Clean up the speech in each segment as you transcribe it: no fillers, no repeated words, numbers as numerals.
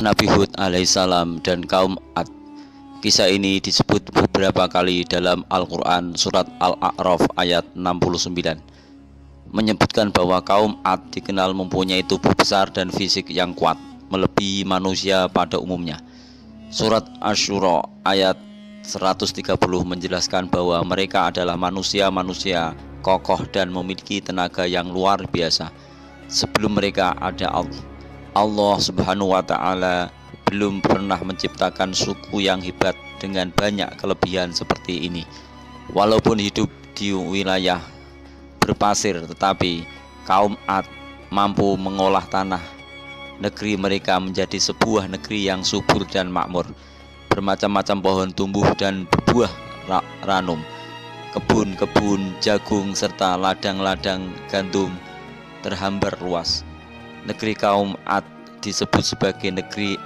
Nabi Hud alaihissalam dan kaum Ad. Kisah ini disebut beberapa kali dalam Al-Quran surat Al-A'raf ayat 69, menyebutkan bahwa kaum Ad dikenal mempunyai tubuh besar dan fisik yang kuat, melebihi manusia pada umumnya. Surat Asy-Syura ayat 130 menjelaskan bahwa mereka adalah manusia-manusia kokoh dan memiliki tenaga yang luar biasa. Sebelum mereka ada Allah Subhanahu wa Ta'ala belum pernah menciptakan suku yang hebat dengan banyak kelebihan seperti ini. Walaupun hidup di wilayah berpasir, tetapi kaum Ad mampu mengolah tanah negeri mereka menjadi sebuah negeri yang subur dan makmur. Bermacam-macam pohon tumbuh dan berbuah ranum, kebun-kebun jagung serta ladang-ladang gandum terhambar luas. Negeri kaum Ad disebut sebagai negeri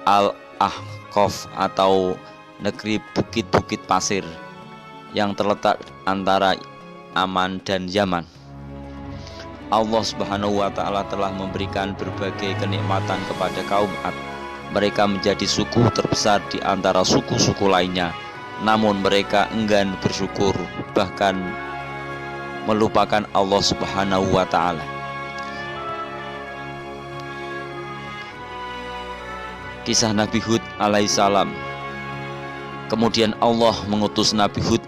Al-Ahqaf atau negeri bukit-bukit pasir yang terletak antara Aman dan Yaman. Allah Subhanahu wa Ta'ala telah memberikan berbagai kenikmatan kepada kaum Ad. Mereka menjadi suku terbesar di antara suku-suku lainnya, namun mereka enggan bersyukur, bahkan melupakan Allah Subhanahu wa Ta'ala. Kisah Nabi Hud alaihissalam. Kemudian Allah mengutus Nabi Hud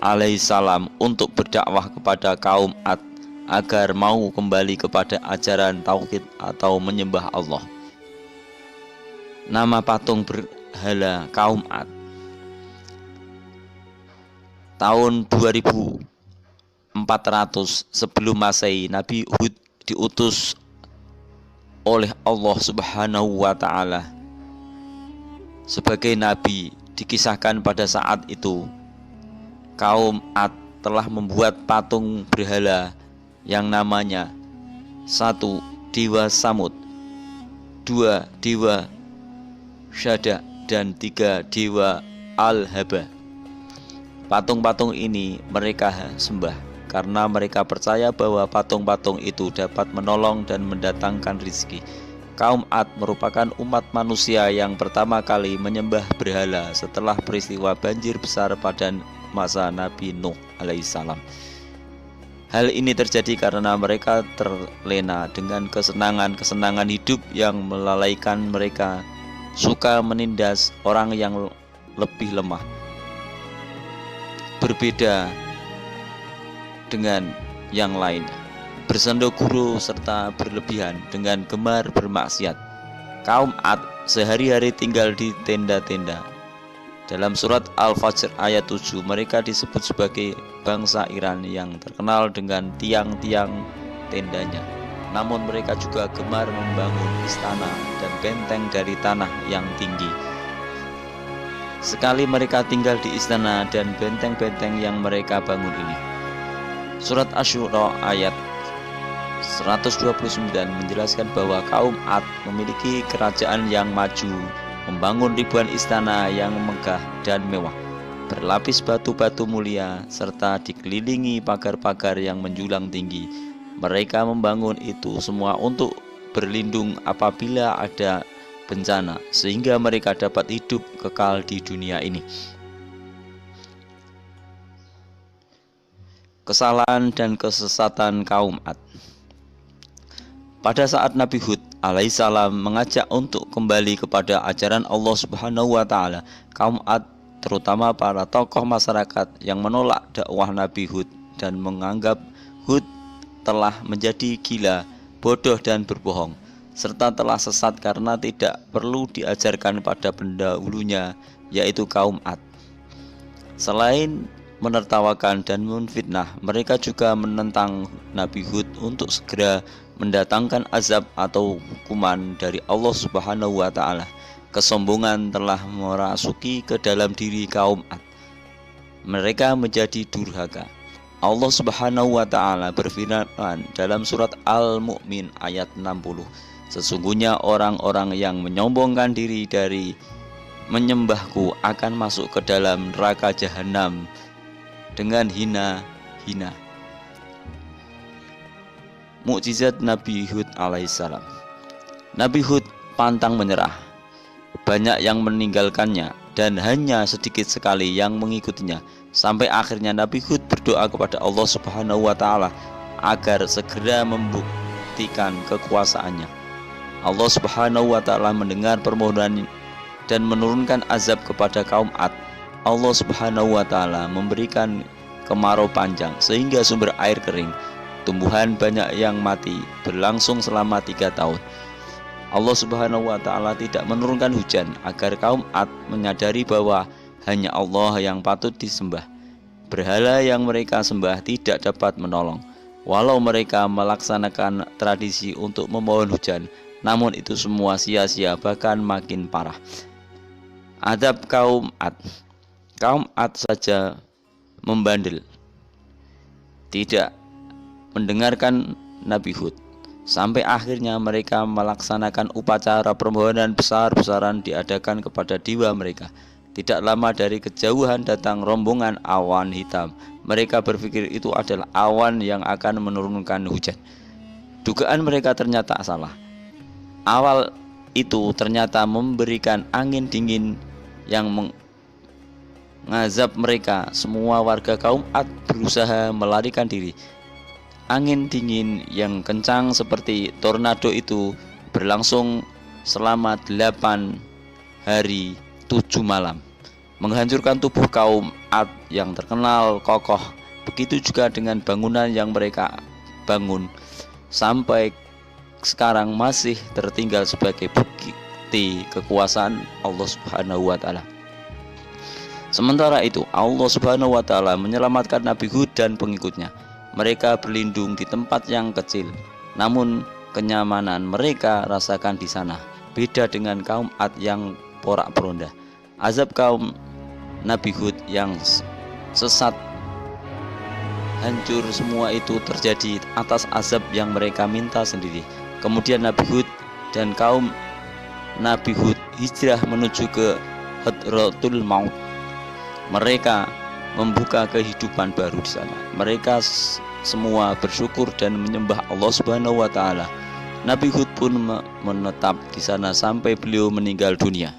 alaihissalam untuk berdakwah kepada kaum Ad agar mau kembali kepada ajaran tauhid atau menyembah Allah. Nama patung berhala kaum Ad. Tahun 2400 sebelum Masehi, Nabi Hud diutus oleh Allah Subhanahu wa Ta'ala sebagai nabi. Dikisahkan pada saat itu kaum Ad telah membuat patung berhala yang namanya 1. Dewa Samud, 2. Dewa Syada, dan 3. Dewa Al-Haba. Patung-patung ini mereka sembah karena mereka percaya bahwa patung-patung itu dapat menolong dan mendatangkan rizki. Kaum Ad merupakan umat manusia yang pertama kali menyembah berhala setelah peristiwa banjir besar pada masa Nabi Nuh alaihissalam. Hal ini terjadi karena mereka terlena dengan kesenangan hidup yang melalaikan mereka, suka menindas orang yang lebih lemah. Berbeda dengan yang lain, bersendoguru serta berlebihan dengan gemar bermaksiat. Kaum Ad sehari-hari tinggal di tenda-tenda. Dalam surat Al-Fajr ayat 7, mereka disebut sebagai bangsa Iran yang terkenal dengan tiang-tiang tendanya. Namun mereka juga gemar membangun istana dan benteng dari tanah yang tinggi. Sekali mereka tinggal di istana dan benteng-benteng yang mereka bangun ini. Surat Asy-Syura ayat 129 menjelaskan bahwa kaum Ad memiliki kerajaan yang maju, membangun ribuan istana yang megah dan mewah, berlapis batu-batu mulia, serta dikelilingi pagar-pagar yang menjulang tinggi. Mereka membangun itu semua untuk berlindung apabila ada bencana, sehingga mereka dapat hidup kekal di dunia ini. Kesalahan dan kesesatan kaum Ad. Pada saat Nabi Hud alaihissalam mengajak untuk kembali kepada ajaran Allah Subhanahu wa Ta'ala, kaum Ad, terutama para tokoh masyarakat yang menolak dakwah Nabi Hud dan menganggap Hud telah menjadi gila, bodoh dan berbohong, serta telah sesat karena tidak perlu diajarkan pada pendahulunya, yaitu kaum Ad. Selain menertawakan dan menfitnah, mereka juga menentang Nabi Hud untuk segera mendatangkan azab atau hukuman dari Allah Subhanahu wa Ta'ala. Kesombongan telah merasuki ke dalam diri kaum Ad. Mereka menjadi durhaka. Allah Subhanahu wa Ta'ala berfirman dalam surat Al-Mu'min ayat 60, sesungguhnya orang-orang yang menyombongkan diri dari menyembahku akan masuk ke dalam neraka jahanam dengan hina-hina. Mukjizat Nabi Hud alaihissalam. Nabi Hud pantang menyerah. Banyak yang meninggalkannya dan hanya sedikit sekali yang mengikutinya. Sampai akhirnya Nabi Hud berdoa kepada Allah Subhanahu wa Ta'ala agar segera membuktikan kekuasaannya. Allah Subhanahu wa Ta'ala mendengar permohonan dan menurunkan azab kepada kaum Ad. Allah Subhanahu wa Ta'ala memberikan kemarau panjang sehingga sumber air kering. Tumbuhan banyak yang mati berlangsung selama 3 tahun. Allah Subhanahu wa Ta'ala tidak menurunkan hujan agar kaum Ad menyadari bahwa hanya Allah yang patut disembah. Berhala yang mereka sembah tidak dapat menolong. Walau mereka melaksanakan tradisi untuk memohon hujan, namun itu semua sia-sia, bahkan makin parah. Adab kaum Ad. Kaum Ad saja membandel, tidak mendengarkan Nabi Hud. Sampai akhirnya mereka melaksanakan upacara permohonan besar-besaran diadakan kepada dewa mereka. Tidak lama dari kejauhan datang rombongan awan hitam. Mereka berpikir itu adalah awan yang akan menurunkan hujan. Dugaan mereka ternyata salah. Awal itu ternyata memberikan angin dingin yang mengazab mereka. Semua warga kaum Ad berusaha melarikan diri. Angin dingin yang kencang seperti tornado itu berlangsung selama 8 hari 7 malam, menghancurkan tubuh kaum Ad yang terkenal kokoh. Begitu juga dengan bangunan yang mereka bangun sampai sekarang masih tertinggal sebagai bukti kekuasaan Allah Subhanahu wa Ta'ala. Sementara itu Allah Subhanahu wa Ta'ala menyelamatkan Nabi Hud dan pengikutnya. Mereka berlindung di tempat yang kecil, namun kenyamanan mereka rasakan di sana. Beda dengan kaum Ad yang porak-poranda. Azab kaum Nabi Hud yang sesat hancur semua itu terjadi atas azab yang mereka minta sendiri. Kemudian Nabi Hud dan kaum Nabi Hud hijrah menuju ke Hadratul Maut. Mereka membuka kehidupan baru di sana. Mereka semua bersyukur dan menyembah Allah Subhanahu wa Ta'ala. Nabi Hud pun menetap di sana sampai beliau meninggal dunia.